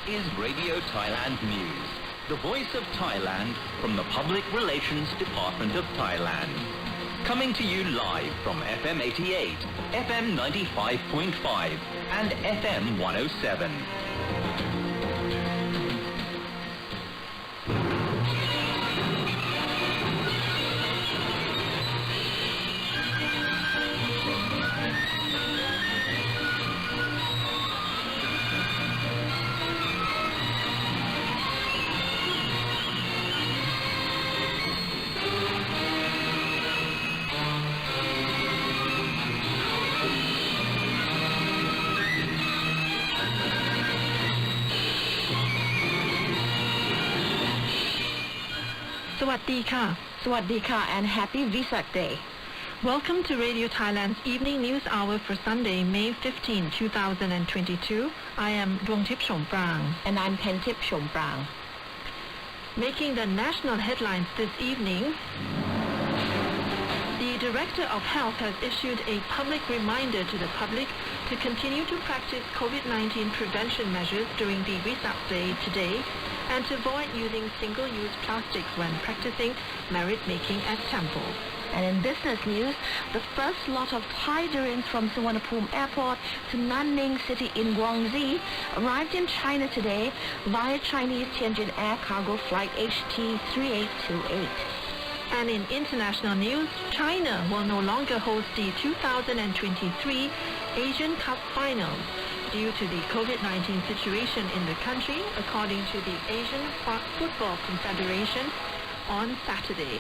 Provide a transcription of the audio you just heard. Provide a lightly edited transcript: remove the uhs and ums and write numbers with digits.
is Radio Thailand News, the voice of Thailand from the Public Relations Department of Thailand. Coming to you live from FM 88, FM 95.5 and FM 107. Sawadika and happy Vesak Day. Welcome to Radio Thailand's evening news hour for Sunday, May 15, 2022. I am Dongtip Somprang. And I'm Pentip Somprang. Making the national headlines this evening, the Director of Health has issued a public reminder to the public to continue to practice COVID-19 prevention measures during the Vesak Day today and to avoid using single-use plastics when practicing merit-making at temples. And in business news, the first lot of Thai durians from Suvarnabhumi Airport to Nanning City in Guangxi arrived in China today via Chinese Tianjin Air Cargo Flight HT3828. And in international news, China will no longer host the 2023 Asian Cup Finals due to the COVID-19 situation in the country, according to the Asian Football Confederation on Saturday.